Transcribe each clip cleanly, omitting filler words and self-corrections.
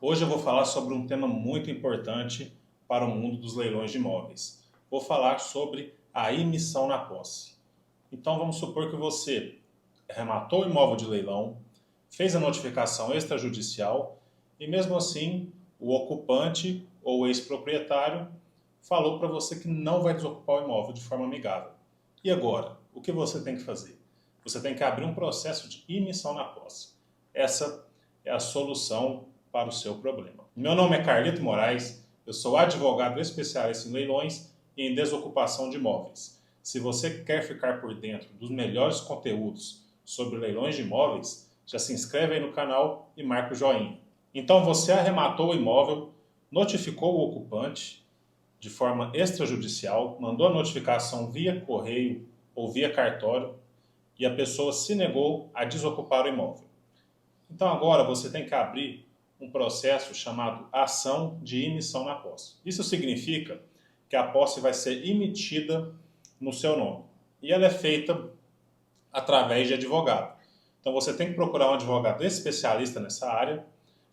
Hoje eu vou falar sobre um tema muito importante para o mundo dos leilões de imóveis. Vou falar sobre a imissão na posse. Então vamos supor que você arrematou o imóvel de leilão, fez a notificação extrajudicial e mesmo assim o ocupante ou o ex-proprietário falou para você que não vai desocupar o imóvel de forma amigável. E agora? O que você tem que fazer? Você tem que abrir um processo de imissão na posse. Essa é a solução para o seu problema. Meu nome é Carlito Moraes, eu sou advogado especialista em leilões e em desocupação de imóveis. Se você quer ficar por dentro dos melhores conteúdos sobre leilões de imóveis, já se inscreve aí no canal e marca o joinha. Então você arrematou o imóvel, notificou o ocupante de forma extrajudicial, mandou a notificação via correio ou via cartório e a pessoa se negou a desocupar o imóvel. Então agora você tem que abrir um processo chamado ação de imissão na posse. Isso significa que a posse vai ser emitida no seu nome. E ela é feita através de advogado. Então você tem que procurar um advogado especialista nessa área.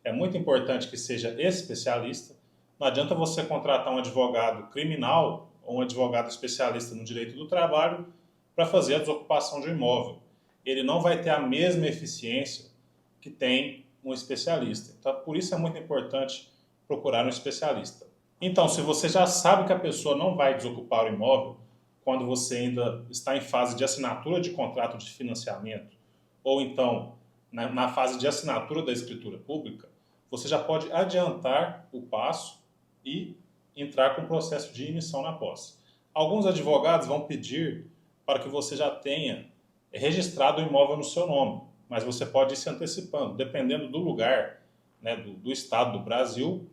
É muito importante que seja especialista. Não adianta você contratar um advogado criminal ou um advogado especialista no direito do trabalho para fazer a desocupação de um imóvel. Ele não vai ter a mesma eficiência que tem um especialista. Então, por isso é muito importante procurar um especialista. Então, se você já sabe que a pessoa não vai desocupar o imóvel, quando você ainda está em fase de assinatura de contrato de financiamento, ou então na fase de assinatura da escritura pública, você já pode adiantar o passo e entrar com o processo de emissão na posse. Alguns advogados vão pedir para que você já tenha registrado o imóvel no seu nome, mas você pode ir se antecipando. Dependendo do lugar, né, do estado do Brasil,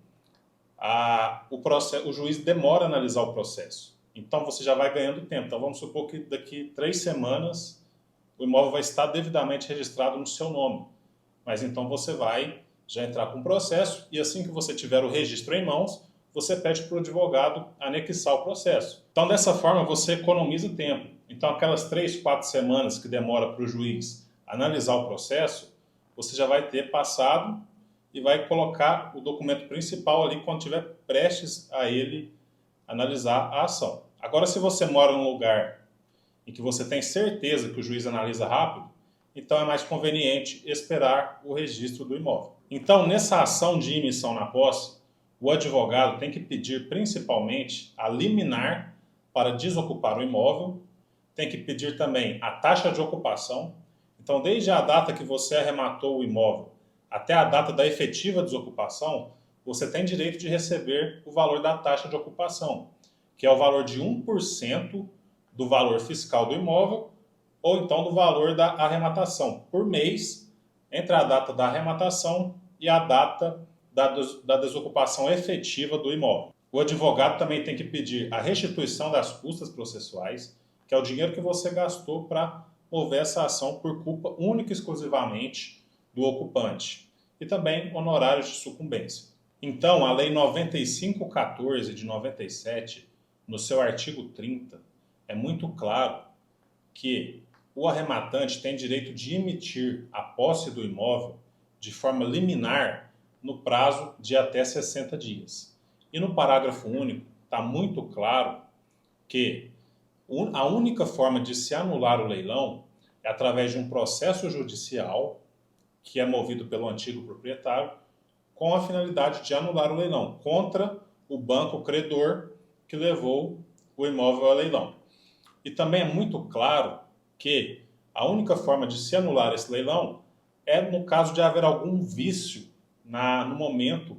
o juiz demora a analisar o processo. Então você já vai ganhando tempo. Então vamos supor que daqui 3 semanas o imóvel vai estar devidamente registrado no seu nome. Mas então você vai já entrar com o processo e assim que você tiver o registro em mãos, você pede para o advogado anexar o processo. Então dessa forma você economiza tempo. Então aquelas 3, 4 semanas que demora para o juiz analisar o processo, você já vai ter passado e vai colocar o documento principal ali quando estiver prestes a ele analisar a ação. Agora, se você mora num lugar em que você tem certeza que o juiz analisa rápido, então é mais conveniente esperar o registro do imóvel. Então, nessa ação de emissão na posse, o advogado tem que pedir principalmente a liminar para desocupar o imóvel, tem que pedir também a taxa de ocupação. Então, desde a data que você arrematou o imóvel até a data da efetiva desocupação, você tem direito de receber o valor da taxa de ocupação, que é o valor de 1% do valor fiscal do imóvel ou então do valor da arrematação por mês, entre a data da arrematação e a data da desocupação efetiva do imóvel. O advogado também tem que pedir a restituição das custas processuais, que é o dinheiro que você gastou para mover essa ação por culpa única e exclusivamente do ocupante, e também honorários de sucumbência. Então, a Lei 9514 de 97, no seu artigo 30, é muito claro que o arrematante tem direito de emitir a posse do imóvel de forma liminar no prazo de até 60 dias. E no parágrafo único está muito claro que a única forma de se anular o leilão é através de um processo judicial que é movido pelo antigo proprietário com a finalidade de anular o leilão contra o banco credor que levou o imóvel ao leilão. E também é muito claro que a única forma de se anular esse leilão é no caso de haver algum vício no momento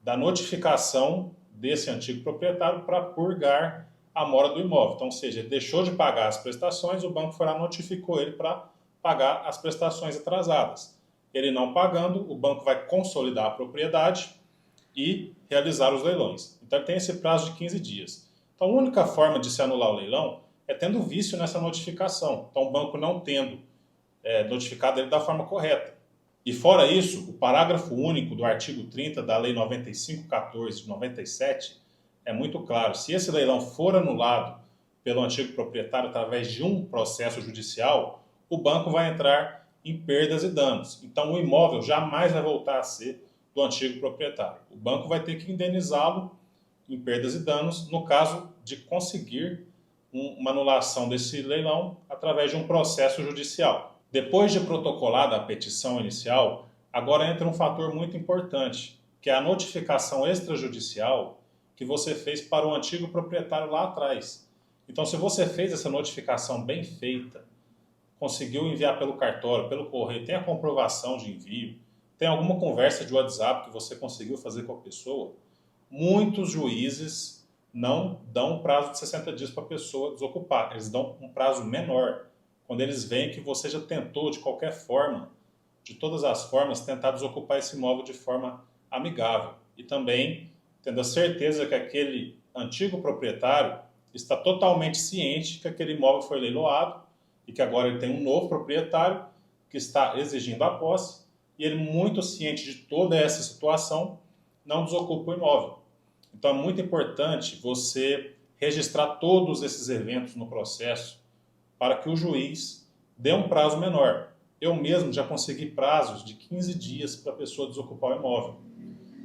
da notificação desse antigo proprietário para purgar a mora do imóvel. Então, ou seja, ele deixou de pagar as prestações, o banco foi lá e notificou ele para pagar as prestações atrasadas. Ele não pagando, o banco vai consolidar a propriedade e realizar os leilões. Então, ele tem esse prazo de 15 dias. Então, a única forma de se anular o leilão é tendo vício nessa notificação. Então, o banco não tendo notificado ele da forma correta. E fora isso, o parágrafo único do artigo 30 da Lei 9514 de 97 é muito claro. Se esse leilão for anulado pelo antigo proprietário através de um processo judicial, o banco vai entrar em perdas e danos. Então, o imóvel jamais vai voltar a ser do antigo proprietário. O banco vai ter que indenizá-lo em perdas e danos no caso de conseguir uma anulação desse leilão através de um processo judicial. Depois de protocolada a petição inicial, agora entra um fator muito importante, que é a notificação extrajudicial que você fez para o antigo proprietário lá atrás. Então, se você fez essa notificação bem feita, conseguiu enviar pelo cartório, pelo correio, tem a comprovação de envio, tem alguma conversa de WhatsApp que você conseguiu fazer com a pessoa, muitos juízes não dão um prazo de 60 dias para a pessoa desocupar, eles dão um prazo menor, quando eles veem que você já tentou de qualquer forma, de todas as formas, tentar desocupar esse imóvel de forma amigável. E também tendo a certeza que aquele antigo proprietário está totalmente ciente que aquele imóvel foi leiloado e que agora ele tem um novo proprietário que está exigindo a posse e ele, muito ciente de toda essa situação, não desocupa o imóvel. Então é muito importante você registrar todos esses eventos no processo para que o juiz dê um prazo menor. Eu mesmo já consegui prazos de 15 dias para a pessoa desocupar o imóvel.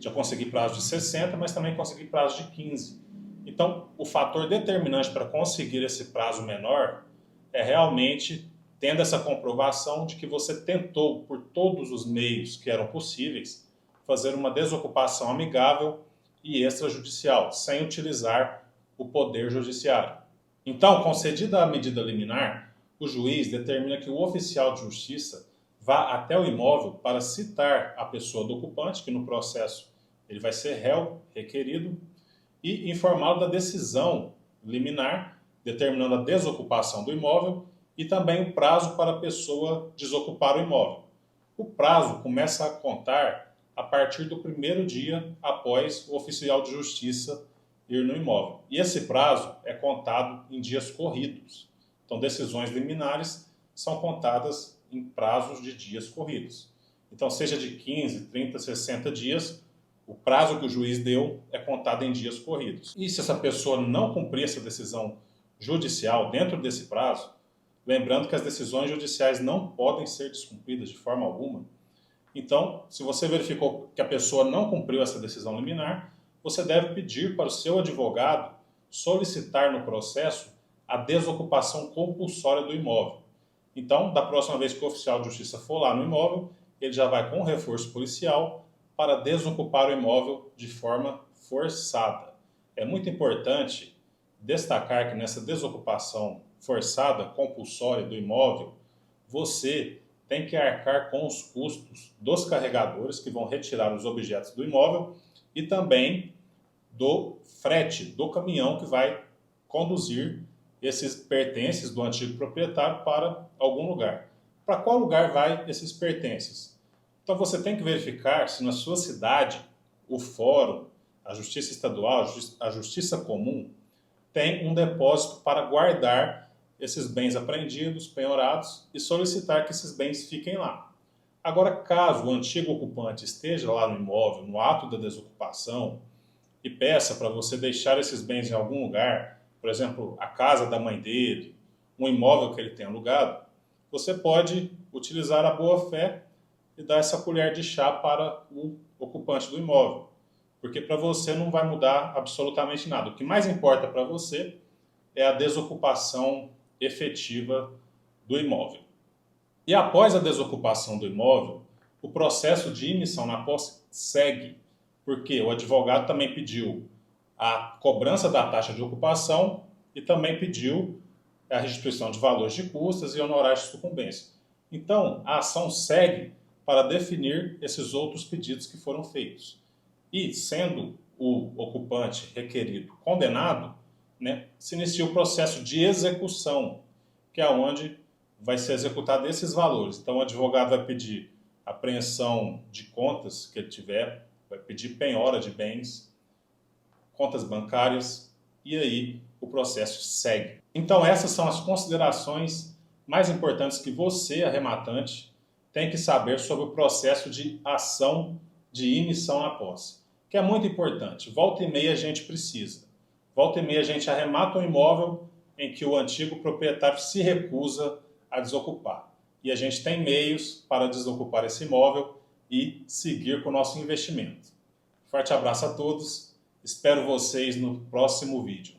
Já consegui prazo de 60, mas também consegui prazo de 15. Então, o fator determinante para conseguir esse prazo menor é realmente tendo essa comprovação de que você tentou, por todos os meios que eram possíveis, fazer uma desocupação amigável e extrajudicial, sem utilizar o poder judiciário. Então, concedida a medida liminar, o juiz determina que o oficial de justiça vá até o imóvel para citar a pessoa do ocupante, que no processo ele vai ser réu, requerido, e informá-lo da decisão liminar, determinando a desocupação do imóvel e também o prazo para a pessoa desocupar o imóvel. O prazo começa a contar a partir do primeiro dia após o oficial de justiça ir no imóvel. E esse prazo é contado em dias corridos. Então, decisões liminares são contadas em prazos de dias corridos. Então, seja de 15, 30, 60 dias, o prazo que o juiz deu é contado em dias corridos. E se essa pessoa não cumprir essa decisão judicial dentro desse prazo, lembrando que as decisões judiciais não podem ser descumpridas de forma alguma, então, se você verificou que a pessoa não cumpriu essa decisão liminar, você deve pedir para o seu advogado solicitar no processo a desocupação compulsória do imóvel. Então, da próxima vez que o oficial de justiça for lá no imóvel, ele já vai com reforço policial para desocupar o imóvel de forma forçada. É muito importante destacar que nessa desocupação forçada, compulsória do imóvel, você tem que arcar com os custos dos carregadores que vão retirar os objetos do imóvel e também do frete do caminhão que vai conduzir esses pertences do antigo proprietário para algum lugar. Para qual lugar vai esses pertences? Então você tem que verificar se na sua cidade o fórum, a justiça estadual, a justiça comum tem um depósito para guardar esses bens apreendidos, penhorados e solicitar que esses bens fiquem lá. Agora, caso o antigo ocupante esteja lá no imóvel, no ato da desocupação, e peça para você deixar esses bens em algum lugar, por exemplo, a casa da mãe dele, um imóvel que ele tem alugado, você pode utilizar a boa-fé e dar essa colher de chá para o ocupante do imóvel. Porque para você não vai mudar absolutamente nada. O que mais importa para você é a desocupação efetiva do imóvel. E após a desocupação do imóvel, o processo de emissão na posse segue, porque o advogado também pediu a cobrança da taxa de ocupação e também pediu a restituição de valores de custas e honorários de sucumbência. Então, a ação segue para definir esses outros pedidos que foram feitos. E, sendo o ocupante requerido condenado, se inicia o processo de execução, que é onde vai ser executado esses valores. Então, o advogado vai pedir apreensão de contas que ele tiver, vai pedir penhora de bens, contas bancárias, e aí o processo segue. Então, essas são as considerações mais importantes que você, arrematante, tem que saber sobre o processo de ação de emissão na posse, que é muito importante. Volta e meia a gente precisa. Volta e meia a gente arremata um imóvel em que o antigo proprietário se recusa a desocupar. E a gente tem meios para desocupar esse imóvel e seguir com o nosso investimento. Forte abraço a todos, espero vocês no próximo vídeo.